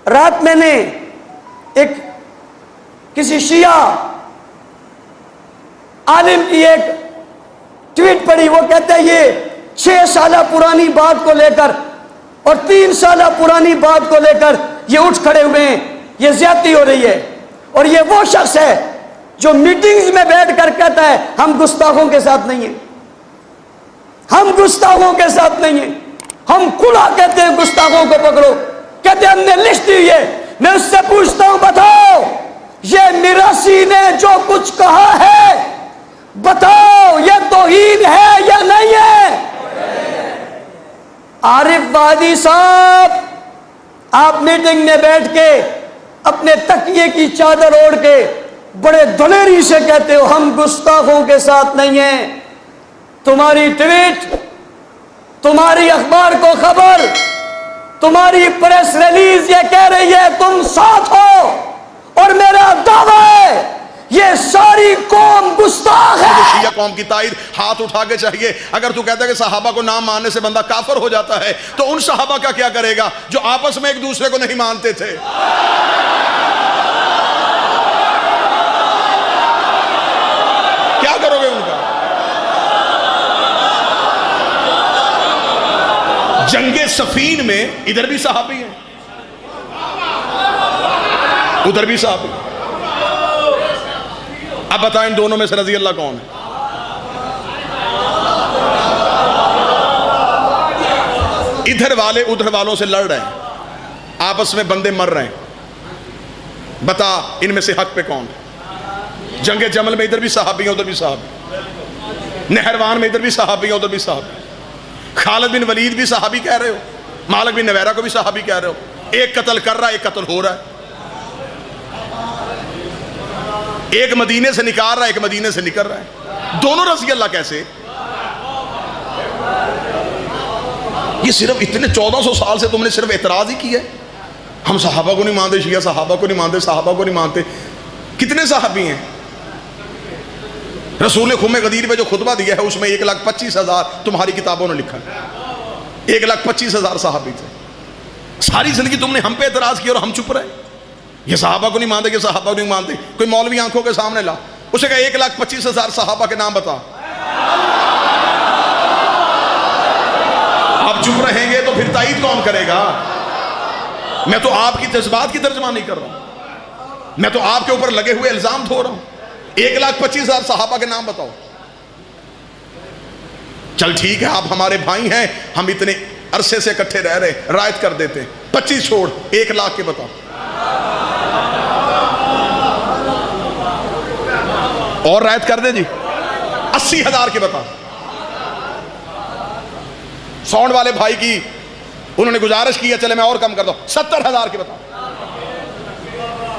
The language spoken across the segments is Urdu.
رات میں نے ایک کسی شیعہ عالم کی ایک ٹویٹ پڑھی، وہ کہتا ہے یہ 6 سالہ پرانی بات کو لے کر اور 3 سالہ پرانی بات کو لے کر یہ اٹھ کھڑے ہوئے ہیں، یہ زیادتی ہو رہی ہے۔ اور یہ وہ شخص ہے جو میٹنگز میں بیٹھ کر کہتا ہے ہم گستاخوں کے ساتھ نہیں ہیں، ہم گستاخوں کے ساتھ نہیں ہیں، ہم کھلا کہتے ہیں گستاخوں کو پکڑو، کہتے ہیں ہم نے لسٹ دی ہے۔ میں اس سے پوچھتا ہوں بتاؤ یہ میراثی نے جو کچھ کہا ہے بتاؤ یہ توہین ہے یا نہیں ہے؟ عارف وادی صاحب، آپ میٹنگ میں بیٹھ کے اپنے تکیے کی چادر اوڑھ کے بڑے دلیری سے کہتے ہو ہم گستاخوں کے ساتھ نہیں ہیں۔ تمہاری ٹویٹ، تمہاری اخبار کو خبر، تمہاری پریس ریلیز یہ کہہ رہی ہے تم ساتھ ہو، اور میرا دعویٰ ہے یہ ساری قوم گستاخ ہے۔ شیعہ قوم کی تائید ہاتھ اٹھا کے چاہیے۔ اگر تو کہتا ہے کہ صحابہ کو نام ماننے سے بندہ کافر ہو جاتا ہے تو ان صحابہ کا کیا کرے گا جو آپس میں ایک دوسرے کو نہیں مانتے تھے؟ کیا کرو گے ان کا؟ جنگ صفین میں ادھر بھی صحابی ہیں، ادھر بھی صحابی۔ اب بتائیں ان دونوں میں سے رضی اللہ کون ہے؟ ادھر والے ادھر والوں سے لڑ رہے ہیں، آپس میں بندے مر رہے ہیں، بتا ان میں سے حق پہ کون ہے؟ جنگ جمل میں ادھر بھی صحابی ہیں ادھر بھی صحابی، نہروان میں ادھر بھی صحابی ہیں ادھر بھی صحابی، خالد بن ولید بھی صحابی کہہ رہے ہو، مالک بن نویرہ کو بھی صحابی کہہ رہے ہو۔ ایک قتل کر رہا ہے ایک قتل ہو رہا ہے، ایک مدینے سے نکال رہا ہے ایک مدینے سے نکل رہا ہے، دونوں رضی اللہ کیسے؟ یہ صرف اتنے 1400 سال سے تم نے صرف اعتراض ہی کیا ہے، ہم صحابہ کو نہیں مانتے، شیعہ صحابہ کو نہیں مانتے، صحابہ کو نہیں مانتے۔ کتنے صحابی ہیں؟ رسول خم غدیر پہ جو خطبہ دیا ہے اس میں 1,25,000 تمہاری کتابوں نے لکھا ہے، 1,25,000 صحابی تھے۔ ساری زندگی تم نے ہم پہ اعتراض کیا اور ہم چپ رہے، یہ صحابہ کو نہیں مانتے، یہ صحابہ کو نہیں مانتے۔ کوئی مولوی آنکھوں کے سامنے لا، اسے کہا 1,25,000 صحابہ کے نام بتا، آپ چپ رہیں گے تو پھر تائید کون کرے گا؟ میں تو آپ کی جذبات کی ترجمہ نہیں کر رہا ہوں، میں تو آپ کے اوپر لگے ہوئے الزام دھو رہا ہوں۔ 1,25,000 صحابہ کے نام بتاؤ۔ چل ٹھیک ہے آپ ہمارے بھائی ہیں، ہم اتنے عرصے سے اکٹھے رہ رہے، رائت کر دیتے ہیں، 25 چھوڑ 1,00,000 کے بتاؤ، اور رائت کر دے جی 80,000 کے بتا۔ ساؤنڈ والے بھائی کی انہوں نے گزارش کی ہے چلے میں اور کم کر دوں، 70,000 کے بتا،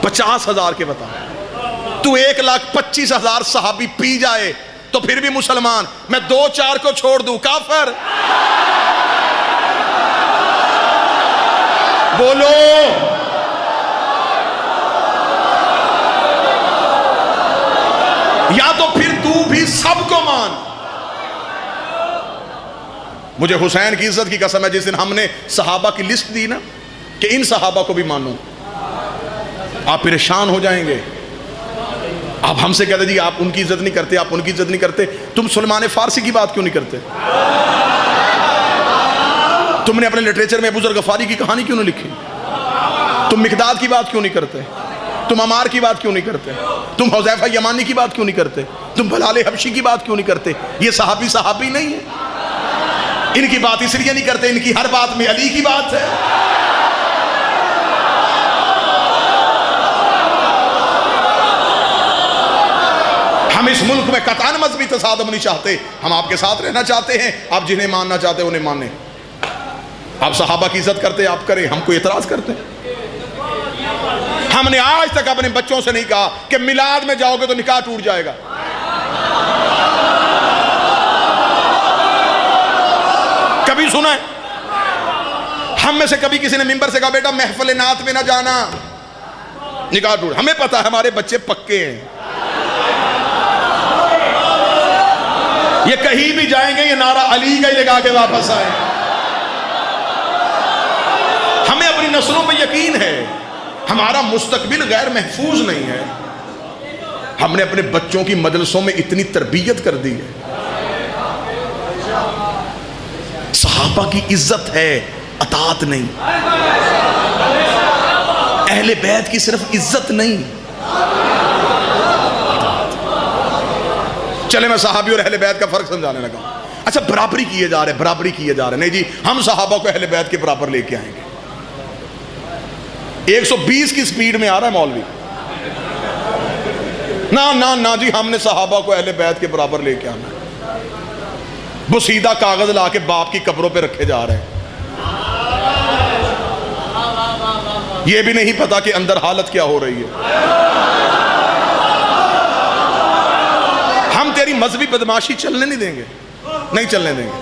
50,000 کے بتا۔ تو 1,25,000 صحابی پی جائے تو پھر بھی مسلمان، میں 2-4 کو چھوڑ دوں کافر؟ بولو یا تو پھر تو بھی سب کو مان۔ مجھے حسین کی عزت کی قسم ہے جس دن ہم نے صحابہ کی لسٹ دی نا کہ ان صحابہ کو بھی مانو، آپ پریشان ہو جائیں گے۔ آپ ہم سے کہتے جی آپ ان کی عزت نہیں کرتے، آپ ان کی عزت نہیں کرتے، تم سلمان فارسی کی بات کیوں نہیں کرتے؟ تم نے اپنے لٹریچر میں ابو ذر غفاری کی کہانی کیوں نہیں لکھی؟ تم مقداد کی بات کیوں نہیں کرتے؟ تم عمار کی بات کیوں نہیں کرتے؟ تم حذیفہ یمانی کی بات کیوں نہیں کرتے؟ تم بلال حبشی کی بات کیوں نہیں کرتے؟ یہ صحابی نہیں ہے، ان کی بات اس لیے نہیں کرتے، ان کی ہر بات میں علی کی بات ہے۔ ہم اس ملک میں قطعاً مذہبی تصادم نہیں چاہتے، ہم آپ کے ساتھ رہنا چاہتے ہیں، آپ جنہیں ماننا چاہتے ہیں انہیں مانیں۔ آپ صحابہ کی عزت کرتے آپ کریں، ہم کو اعتراض کرتے ہیں۔ ہم نے آج تک اپنے بچوں سے نہیں کہا کہ میلاد میں جاؤ گے تو نکاح ٹوٹ جائے گا۔ کبھی سنا ہے؟ ہم میں سے کبھی کسی نے ممبر سے کہا بیٹا محفل نعت میں نہ جانا، نکاح ٹوٹ؟ ہمیں پتا ہے ہمارے بچے پکے ہیں، یہ کہیں بھی جائیں گے یہ نعرہ علی کا ہی لگا کے واپس آئے۔ ہمیں اپنی نسلوں پہ یقین ہے، ہمارا مستقبل غیر محفوظ نہیں ہے. ہم نے اپنے بچوں کی مجلسوں میں اتنی تربیت کر دی ہے. صحابہ کی عزت ہے، اطاعت نہیں. اہل بیت کی صرف عزت نہیں. چلے میں صحابی اور اہل بیت کا فرق سمجھانے لگا. اچھا برابری کیے جا رہے، برابری کیے جا رہے. نہیں جی، ہم صحابہ کو اہل بیت کے برابر لے کے آئیں گے. 120 کی سپیڈ میں آ رہا ہے مولوی. نہ جی، ہم نے صحابہ کو اہل بیت کے برابر لے کے آنا ہے. بسیدہ کاغذ لا کے باپ کی قبروں پہ رکھے جا رہے ہیں. یہ بھی نہیں پتا کہ اندر حالت کیا ہو رہی ہے. ہم تیری مذہبی بدماشی چلنے نہیں دیں گے، نہیں چلنے دیں گے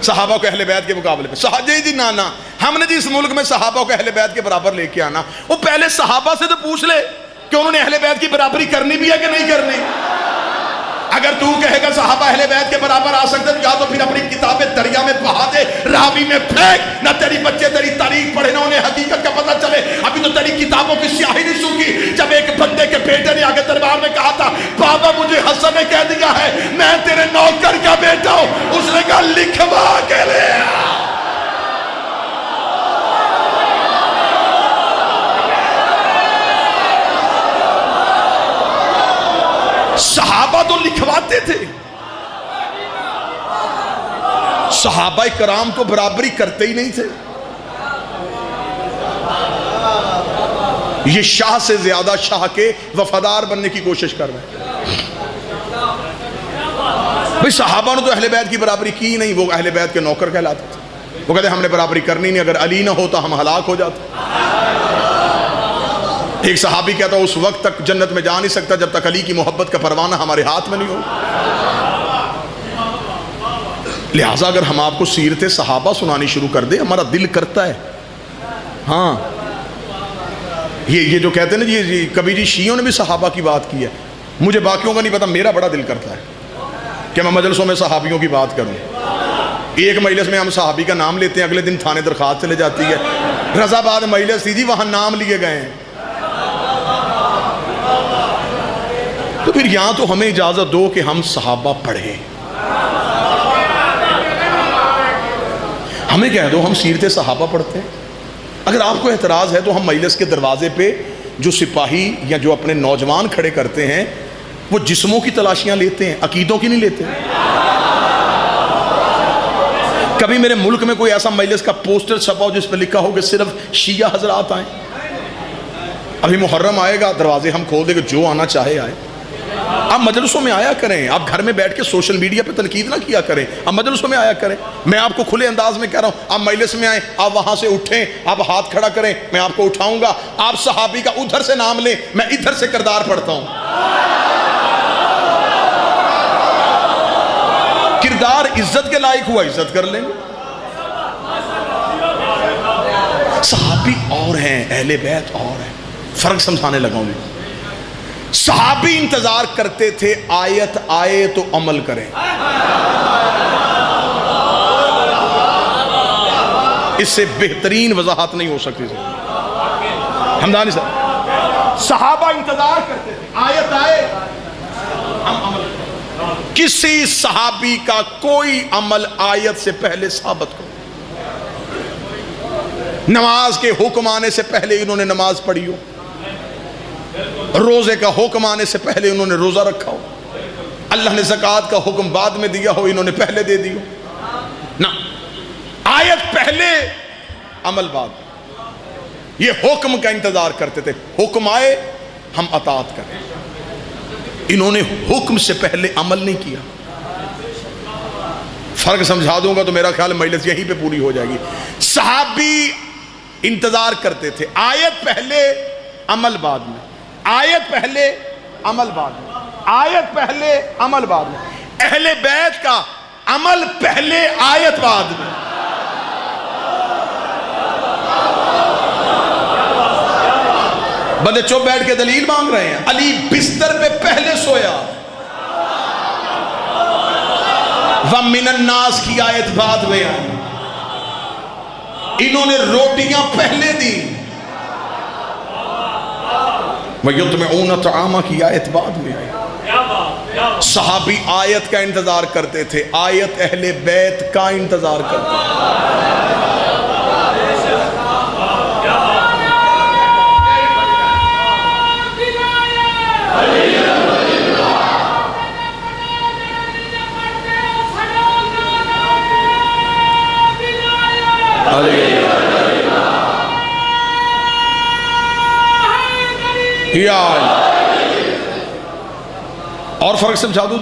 صحابہ کو اہل بیت کے مقابلے پہ. جی نہ ہم نے جی اس ملک میں صحابہ کو اہل بیت کے برابر لے کے آنا. وہ پہلے صحابہ سے تو پوچھ لے کہ انہوں نے اہل بیت کی برابری کرنی بھی ہے کہ نہیں کرنی. اگر تو کہے گا صحابہ اہل بیت کے برابر آ سکتے یا تو پھر اپنی کتابیں دریا میں بہا دے، راوی میں پھینک. نہ تیری بچے تیری تاریخ پڑھے، نہ انہیں حقیقت کا پتہ چلے. ابھی تو تیری کتابوں کی سیاہی نہیں سوکھی. جب ایک بندے کے بیٹے نے آگے دربار میں کہا تھا بابا مجھے حسن نے کہہ دیا ہے میں تیرے نوکر کا بیٹا ہوں، اس نے کہا لکھوا کے لے. صحابہ تو لکھواتے تھے. صحابہ کرام تو برابری کرتے ہی نہیں تھے. یہ شاہ سے زیادہ شاہ کے وفادار بننے کی کوشش کر رہے ہیں. بھئی صحابہ نے تو اہل بیت کی برابری کی نہیں، وہ اہل بیت کے نوکر کہلاتے تھے. وہ کہتے ہیں ہم نے برابری کرنی نہیں، اگر علی نہ ہوتا ہم ہلاک ہو جاتے. ایک صحابی کہتا اس وقت تک جنت میں جا نہیں سکتا جب تک علی کی محبت کا پروانہ ہمارے ہاتھ میں نہیں ہو. لہٰذا اگر ہم آپ کو سیرت صحابہ سنانی شروع کر دیں ہمارا دل کرتا ہے. ہاں یہ جو کہتے ہیں نا جی کبھی جی شیعوں نے بھی صحابہ کی بات کی ہے، مجھے باقیوں کا نہیں پتا، میرا بڑا دل کرتا ہے کہ میں مجلسوں میں صحابیوں کی بات کروں. ایک مجلس میں ہم صحابی کا نام لیتے ہیں، اگلے دن تھانے درخواست چلے جاتی ہے رضا آباد مجلس تھی جی وہاں نام لیے گئے ہیں. تو پھر یہاں تو ہمیں اجازت دو کہ ہم صحابہ پڑھیں. ہمیں کہہ دو ہم سیرت صحابہ پڑھتے ہیں. اگر آپ کو اعتراض ہے تو ہم مجلس کے دروازے پہ جو سپاہی یا جو اپنے نوجوان کھڑے کرتے ہیں وہ جسموں کی تلاشیاں لیتے ہیں، عقیدوں کی نہیں لیتے. کبھی میرے ملک میں کوئی ایسا مجلس کا پوسٹر چھپا ہو جس پہ لکھا ہو کہ صرف شیعہ حضرات آئیں؟ ابھی محرم آئے گا، دروازے ہم کھول دیں گے، جو آنا چاہے آئے. آپ مجلسوں میں آیا کریں، آپ گھر میں بیٹھ کے سوشل میڈیا پہ تنقید نہ کیا کریں، آپ مجلسوں میں آیا کریں. میں آپ کو کھلے انداز میں کہہ رہا ہوں آپ مجلس میں آئیں، آپ وہاں سے اٹھیں، آپ ہاتھ کھڑا کریں، میں آپ کو اٹھاؤں گا. آپ صحابی کا ادھر سے نام لیں، میں ادھر سے کردار پڑھتا ہوں. کردار عزت کے لائق ہوا عزت کر لیں گے. صحابی اور ہیں، اہل بیت اور ہیں. فرق سمجھانے لگا ہوں. صحابی انتظار کرتے تھے آیت آئے تو عمل کریں. اس سے بہترین وضاحت نہیں ہو سکتی. حمدانی صاحب صحابہ انتظار کرتے تھے آیت آئے ہم عمل کریں. کسی صحابی کا کوئی عمل آیت سے پہلے ثابت کرو. نماز کے حکم آنے سے پہلے انہوں نے نماز پڑھی ہو، روزے کا حکم آنے سے پہلے انہوں نے روزہ رکھا ہو، اللہ نے زکوٰۃ کا حکم بعد میں دیا ہو انہوں نے پہلے دے دی ہو. نہ، آیت پہلے عمل بعد. یہ حکم کا انتظار کرتے تھے، حکم آئے ہم اطاعت کریں. انہوں نے حکم سے پہلے عمل نہیں کیا. فرق سمجھا دوں گا تو میرا خیال مجلس یہیں پہ پوری ہو جائے گی. صحابی انتظار کرتے تھے آیت پہلے عمل بعد میں، آیت پہلے عمل بعد میں، آیت پہلے عمل بعد میں. اہل بیت کا عمل پہلے آیت بعد میں. بندے چپ بیٹھ کے دلیل مانگ رہے ہیں. علی بستر پہ پہلے سویا، وَمِنَ النَّاسِ کی آیت بعد میں آئی. انہوں نے روٹیاں پہلے دی، وَيُطْعِمُونَ الطَّعَامَ کی آیت بعد میں آئی۔ صحابی آیت کا انتظار کرتے تھے، آیت اہل بیت کا انتظار کرتے تھے۔ اور فرق سمجھا دوں،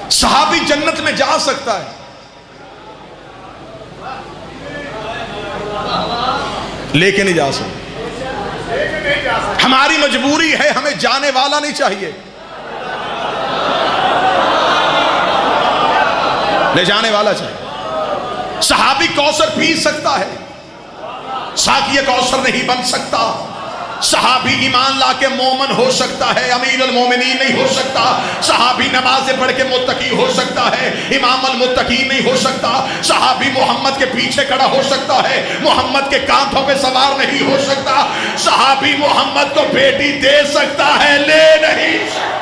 صحابی جنت میں جا سکتا ہے لیکن نہیں جا سکتا۔ ہماری مجبوری ہے، ہمیں جانے والا نہیں چاہیے، لے جانے والا چاہیے۔ صحابی کوثر پی سکتا ہے، ساقی کوثر نہیں بن سکتا۔ صحابی ایمان لا کے مومن ہو سکتا ہے، امیر المومنین نہیں ہو سکتا۔ صحابی نمازیں پڑھ کے متقی ہو سکتا ہے، امام المتقین نہیں ہو سکتا۔ صحابی محمد کے پیچھے کھڑا ہو سکتا ہے، محمد کے کانٹوں پہ سوار نہیں ہو سکتا۔ صحابی محمد کو بیٹی دے سکتا ہے، لے نہیں سکتا۔